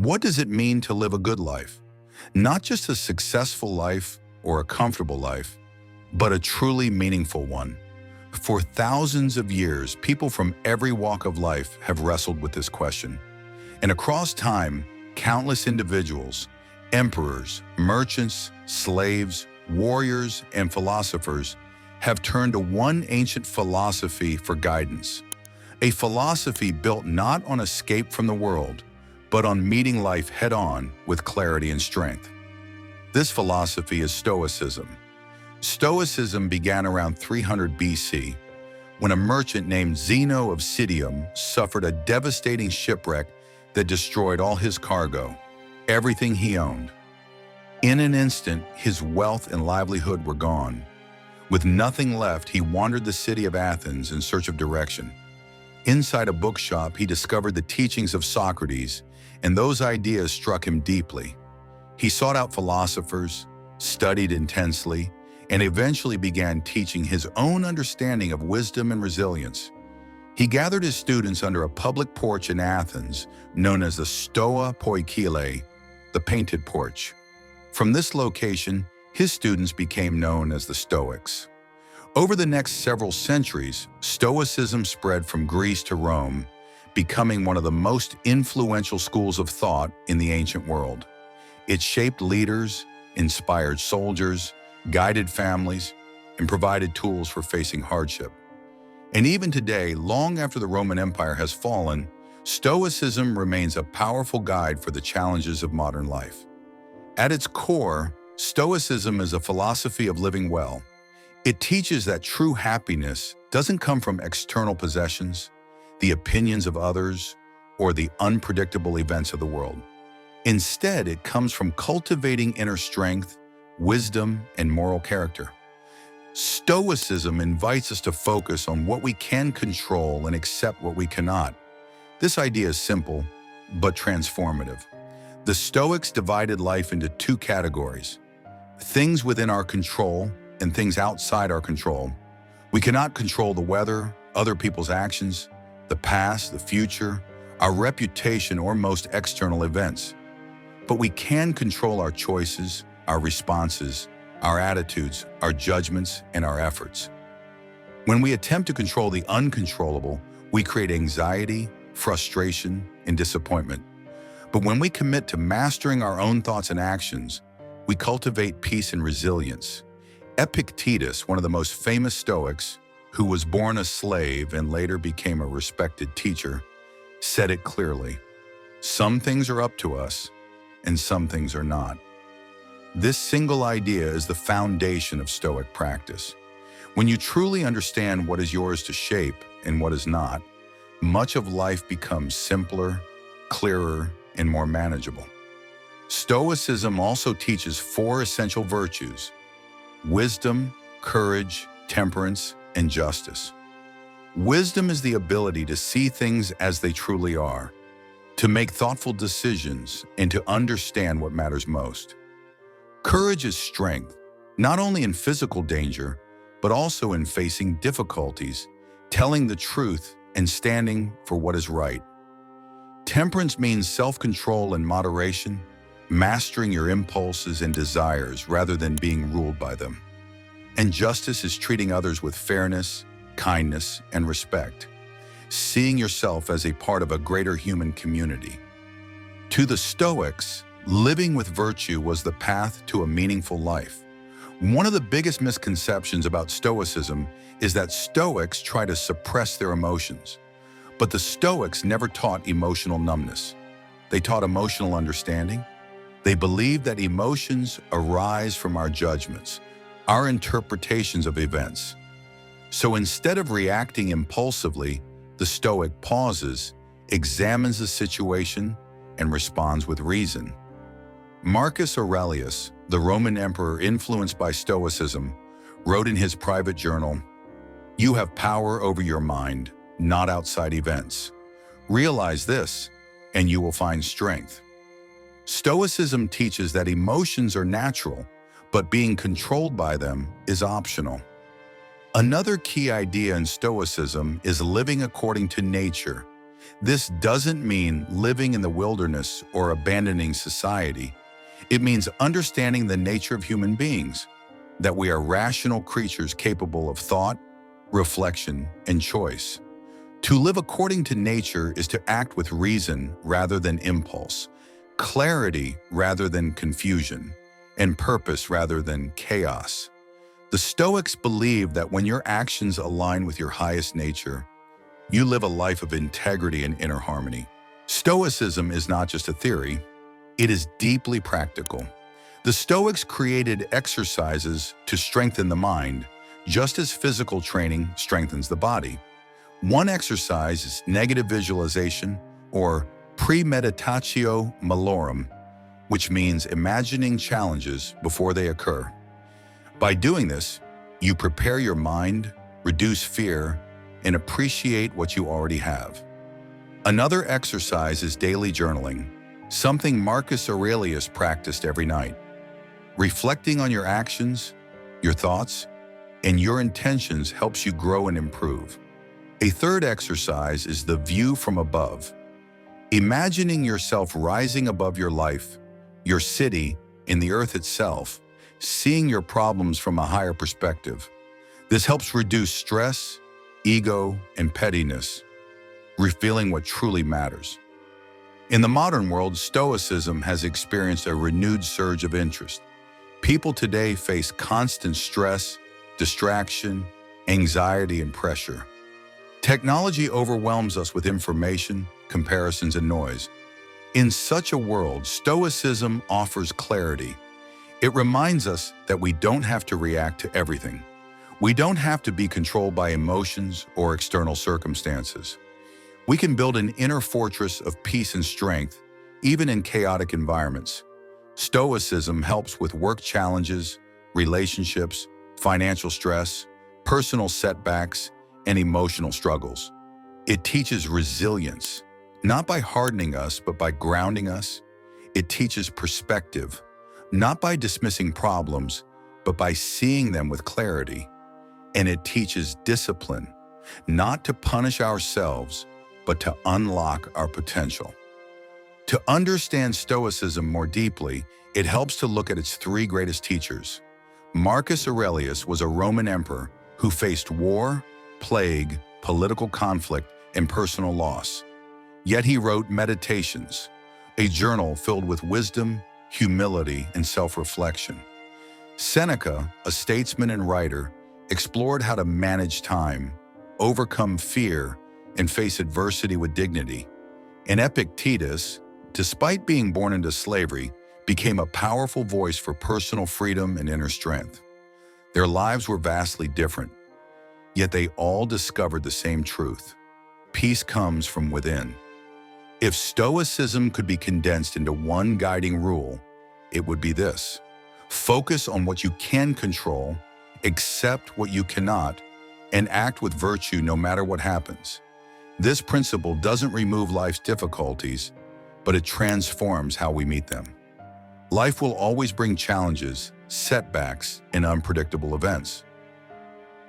What does it mean to live a good life? Not just a successful life or a comfortable life, but a truly meaningful one. For thousands of years, people from every walk of life have wrestled with this question. And across time, countless individuals, emperors, merchants, slaves, warriors, and philosophers have turned to one ancient philosophy for guidance. A philosophy built not on escape from the world, but on meeting life head-on with clarity and strength. This philosophy is Stoicism. Stoicism began around 300 BC, when a merchant named Zeno of Citium suffered a devastating shipwreck that destroyed all his cargo, everything he owned. In an instant, his wealth and livelihood were gone. With nothing left, he wandered the city of Athens in search of direction. Inside a bookshop, he discovered the teachings of Socrates, and those ideas struck him deeply. He sought out philosophers, studied intensely, and eventually began teaching his own understanding of wisdom and resilience. He gathered his students under a public porch in Athens, known as the Stoa Poikile, the painted porch. From this location, his students became known as the Stoics. Over the next several centuries, Stoicism spread from Greece to Rome, becoming one of the most influential schools of thought in the ancient world. It shaped leaders, inspired soldiers, guided families, and provided tools for facing hardship. And even today, long after the Roman Empire has fallen, Stoicism remains a powerful guide for the challenges of modern life. At its core, Stoicism is a philosophy of living well. It teaches that true happiness doesn't come from external possessions, the opinions of others, or the unpredictable events of the world. Instead, it comes from cultivating inner strength, wisdom, and moral character. Stoicism invites us to focus on what we can control and accept what we cannot. This idea is simple, but transformative. The Stoics divided life into two categories: things within our control and things outside our control. We cannot control the weather, other people's actions, the past, the future, our reputation, or most external events. But we can control our choices, our responses, our attitudes, our judgments, and our efforts. When we attempt to control the uncontrollable, we create anxiety, frustration, and disappointment. But when we commit to mastering our own thoughts and actions, we cultivate peace and resilience. Epictetus, one of the most famous Stoics, who was born a slave and later became a respected teacher, said it clearly: "Some things are up to us, and some things are not." This single idea is the foundation of Stoic practice. When you truly understand what is yours to shape and what is not, much of life becomes simpler, clearer, and more manageable. Stoicism also teaches 4 essential virtues: wisdom, courage, temperance, and justice. Wisdom is the ability to see things as they truly are, to make thoughtful decisions, and to understand what matters most. Courage is strength, not only in physical danger, but also in facing difficulties, telling the truth, and standing for what is right. Temperance means self-control and moderation, mastering your impulses and desires rather than being ruled by them. And justice is treating others with fairness, kindness, and respect, seeing yourself as a part of a greater human community. To the Stoics, living with virtue was the path to a meaningful life. One of the biggest misconceptions about Stoicism is that Stoics try to suppress their emotions. But the Stoics never taught emotional numbness. They taught emotional understanding. They believed that emotions arise from our judgments, our interpretations of events. So instead of reacting impulsively, the Stoic pauses, examines the situation, and responds with reason. Marcus Aurelius, the Roman emperor influenced by Stoicism, wrote in his private journal, "You have power over your mind, not outside events. Realize this, and you will find strength." Stoicism teaches that emotions are natural, but being controlled by them is optional. Another key idea in Stoicism is living according to nature. This doesn't mean living in the wilderness or abandoning society. It means understanding the nature of human beings, that we are rational creatures capable of thought, reflection, and choice. To live according to nature is to act with reason rather than impulse, clarity rather than confusion, and purpose rather than chaos. The Stoics believe that when your actions align with your highest nature, you live a life of integrity and inner harmony. Stoicism is not just a theory, it is deeply practical. The Stoics created exercises to strengthen the mind, just as physical training strengthens the body. One exercise is negative visualization, or premeditatio malorum, which means imagining challenges before they occur. By doing this, you prepare your mind, reduce fear, and appreciate what you already have. Another exercise is daily journaling, something Marcus Aurelius practiced every night. Reflecting on your actions, your thoughts, and your intentions helps you grow and improve. A third exercise is the view from above. Imagining yourself rising above your life, your city, and the earth itself, seeing your problems from a higher perspective. This helps reduce stress, ego, and pettiness, revealing what truly matters. In the modern world, Stoicism has experienced a renewed surge of interest. People today face constant stress, distraction, anxiety, and pressure. Technology overwhelms us with information, comparisons, and noise. In such a world, Stoicism offers clarity. It reminds us that we don't have to react to everything. We don't have to be controlled by emotions or external circumstances. We can build an inner fortress of peace and strength, even in chaotic environments. Stoicism helps with work challenges, relationships, financial stress, personal setbacks, and emotional struggles. It teaches resilience, not by hardening us, but by grounding us. It teaches perspective, not by dismissing problems, but by seeing them with clarity. And it teaches discipline, not to punish ourselves, but to unlock our potential. To understand Stoicism more deeply, it helps to look at its three greatest teachers. Marcus Aurelius was a Roman emperor who faced war, plague, political conflict, and personal loss. Yet he wrote Meditations, a journal filled with wisdom, humility, and self-reflection. Seneca, a statesman and writer, explored how to manage time, overcome fear, and face adversity with dignity. And Epictetus, despite being born into slavery, became a powerful voice for personal freedom and inner strength. Their lives were vastly different, yet they all discovered the same truth. Peace comes from within. If Stoicism could be condensed into one guiding rule, it would be this: focus on what you can control, accept what you cannot, and act with virtue no matter what happens. This principle doesn't remove life's difficulties, but it transforms how we meet them. Life will always bring challenges, setbacks, and unpredictable events.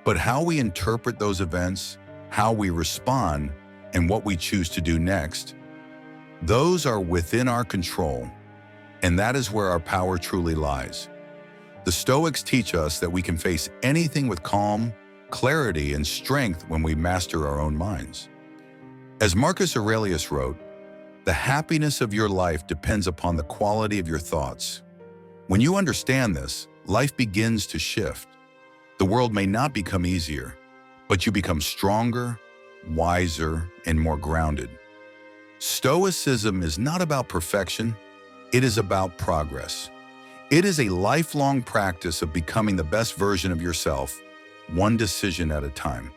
But how we interpret those events, how we respond, and what we choose to do next, those are within our control, and that is where our power truly lies. The Stoics teach us that we can face anything with calm, clarity, and strength when we master our own minds. As Marcus Aurelius wrote, "The happiness of your life depends upon the quality of your thoughts." When you understand this, life begins to shift. The world may not become easier, but you become stronger, wiser, and more grounded. Stoicism is not about perfection, it is about progress. It is a lifelong practice of becoming the best version of yourself, one decision at a time.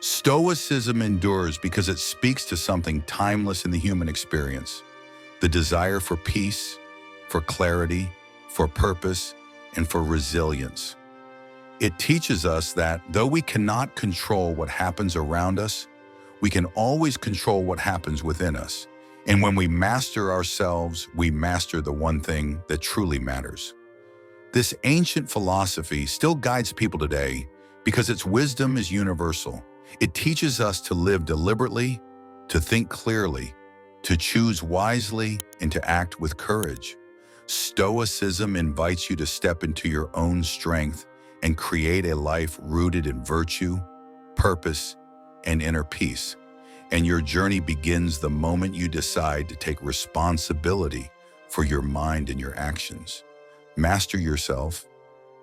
Stoicism endures because it speaks to something timeless in the human experience: the desire for peace, for clarity, for purpose, and for resilience. It teaches us that though we cannot control what happens around us, we can always control what happens within us. And when we master ourselves, we master the one thing that truly matters. This ancient philosophy still guides people today because its wisdom is universal. It teaches us to live deliberately, to think clearly, to choose wisely, and to act with courage. Stoicism invites you to step into your own strength and create a life rooted in virtue, purpose, and inner peace. And your journey begins the moment you decide to take responsibility for your mind and your actions. Master yourself,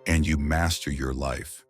and you master your life.